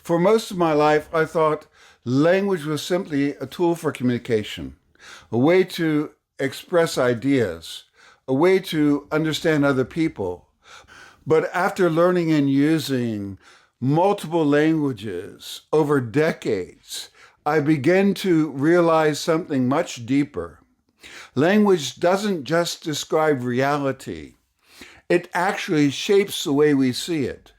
For most of my life, I thought language was simply a tool for communication, a way to express ideas, a way to understand other people. But after learning and using multiple languages over decades, I began to realize something much deeper. Language doesn't just describe reality, it actually shapes the way we see it.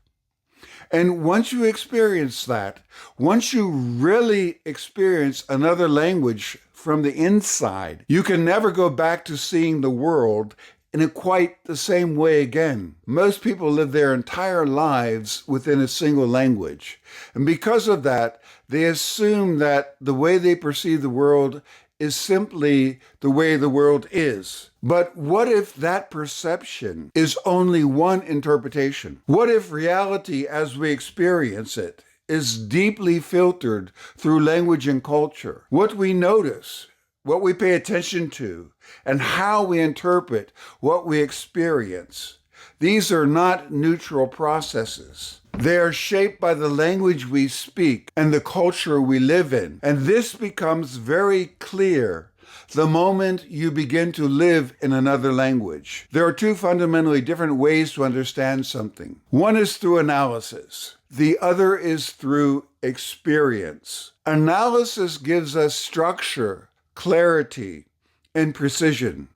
And once you experience that, once you really experience another language from the inside, you can never go back to seeing the world in quite the same way again. Most people live their entire lives within a single language. And because of that, they assume that the way they perceive the world is simply the way the world is. But what if that perception is only one interpretation? What if reality as we experience it is deeply filtered through language and culture? What we notice, what we pay attention to, and how we interpret what we experience. These are not neutral processes. They are shaped by the language we speak and the culture we live in. And this becomes very clear the moment you begin to live in another language. There are two fundamentally different ways to understand something. One is through analysis. The other is through experience. Analysis gives us structure, clarity, and precision.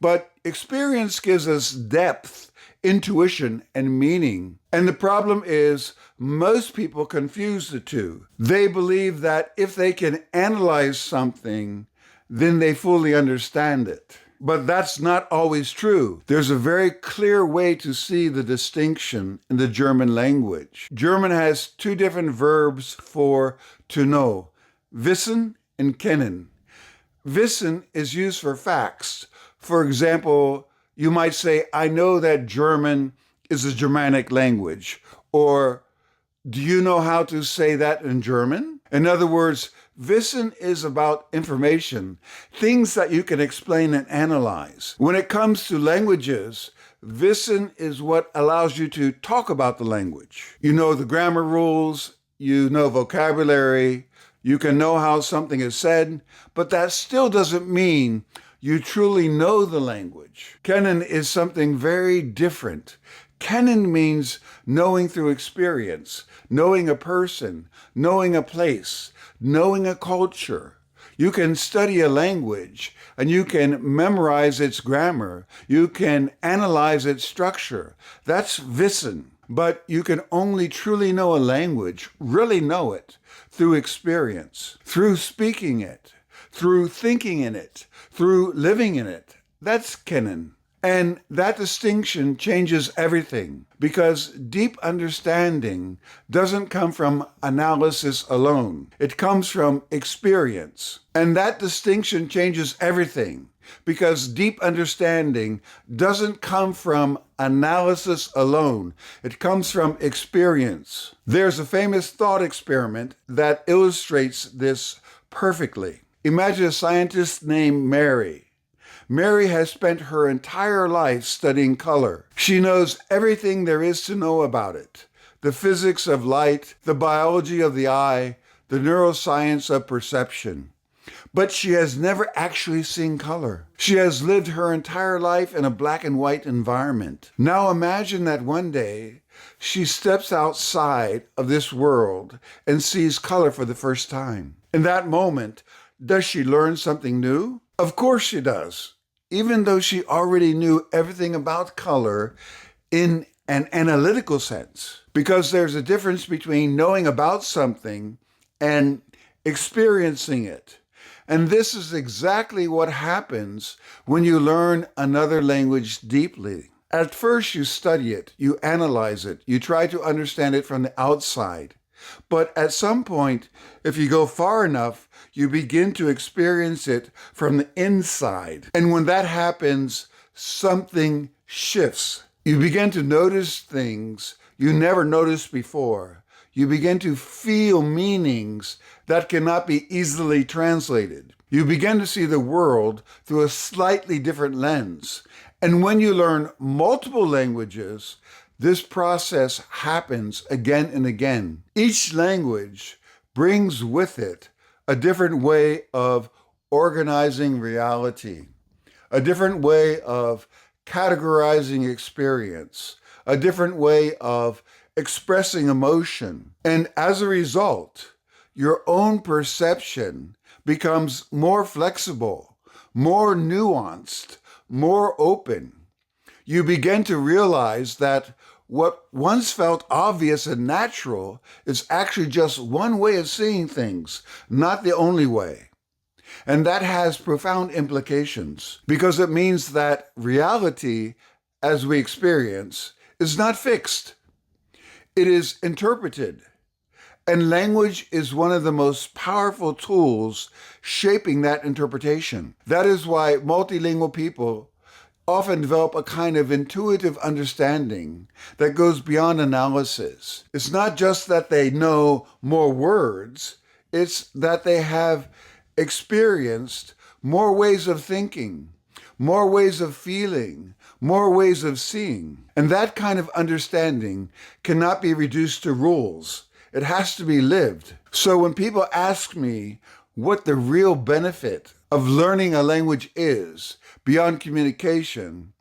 But experience gives us depth, intuition, and meaning. And the problem is most people confuse the two. They believe that if they can analyze something, then they fully understand it. But that's not always true. There's a very clear way to see the distinction in the German language. German has two different verbs for to know, wissen and kennen. Wissen is used for facts. For example, you might say, I know that German is a Germanic language. Or, do you know how to say that in German? In other words, wissen is about information, things that you can explain and analyze. When it comes to languages, wissen is what allows you to talk about the language. You know the grammar rules, you know vocabulary, you can know how something is said, but that still doesn't mean you truly know the language. Kennen is something very different. Kennen means knowing through experience, knowing a person, knowing a place, knowing a culture. You can study a language and you can memorize its grammar. You can analyze its structure. That's wissen. But you can only truly know a language, really know it, through experience, through speaking it, through thinking in it, through living in it. That's kennen. And that distinction changes everything because deep understanding doesn't come from analysis alone. It comes from experience. And that distinction changes everything because deep understanding doesn't come from analysis alone. It comes from experience. There's a famous thought experiment that illustrates this perfectly. Imagine a scientist named Mary. Mary has spent her entire life studying color. She knows everything there is to know about it. The physics of light, the biology of the eye, the neuroscience of perception. But she has never actually seen color. She has lived her entire life in a black and white environment. Now imagine that one day she steps outside of this world and sees color for the first time. In that moment, does she learn something new? Of course she does, even though she already knew everything about color in an analytical sense, because there's a difference between knowing about something and experiencing it. And this is exactly what happens when you learn another language deeply. At first you study it, you analyze it, you try to understand it from the outside. But at some point, if you go far enough, you begin to experience it from the inside. And when that happens, something shifts. You begin to notice things you never noticed before. You begin to feel meanings that cannot be easily translated. You begin to see the world through a slightly different lens. And when you learn multiple languages, This process happens again and again. Each language brings with it a different way of organizing reality, a different way of categorizing experience, a different way of expressing emotion. And as a result, your own perception becomes more flexible, more nuanced, more open. You begin to realize that what once felt obvious and natural is actually just one way of seeing things, not the only way. And that has profound implications because it means that reality, as we experience, is not fixed. It is interpreted. And language is one of the most powerful tools shaping that interpretation. That is why multilingual people often develop a kind of intuitive understanding that goes beyond analysis. It's not just that they know more words, it's that they have experienced more ways of thinking, more ways of feeling, more ways of seeing. And that kind of understanding cannot be reduced to rules. It has to be lived. So when people ask me what the real benefit of learning a language is beyond communication,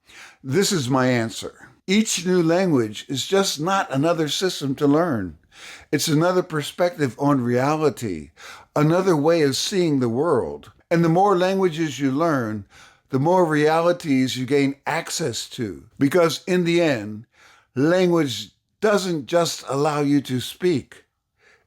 this is my answer. Each new language is just not another system to learn. It's another perspective on reality, another way of seeing the world. And the more languages you learn, the more realities you gain access to. Because in the end, language doesn't just allow you to speak.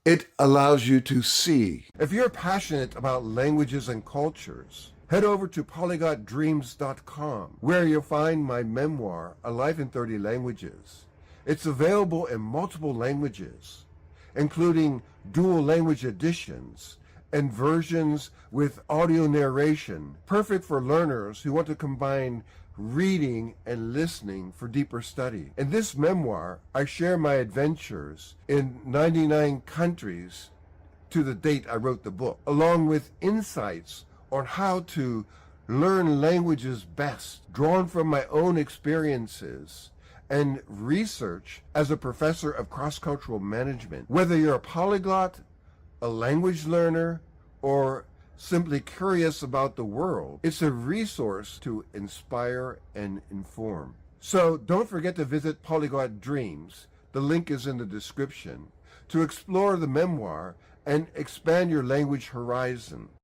It allows you to see. If you're passionate about languages and cultures, head over to polyglotdreams.com, where you'll find my memoir, A Life in 30 Languages. It's available in multiple languages, including dual language editions and versions with audio narration, perfect for learners who want to combine reading and listening for deeper study. In this memoir, I share my adventures in 99 countries to the date I wrote the book, along with insights on how to learn languages best, drawn from my own experiences and research as a professor of cross-cultural management. Whether you're a polyglot, a language learner, or simply curious about the world, it's a resource to inspire and inform. So don't forget to visit Polyglot Dreams, the link is in the description, to explore the memoir and expand your language horizon.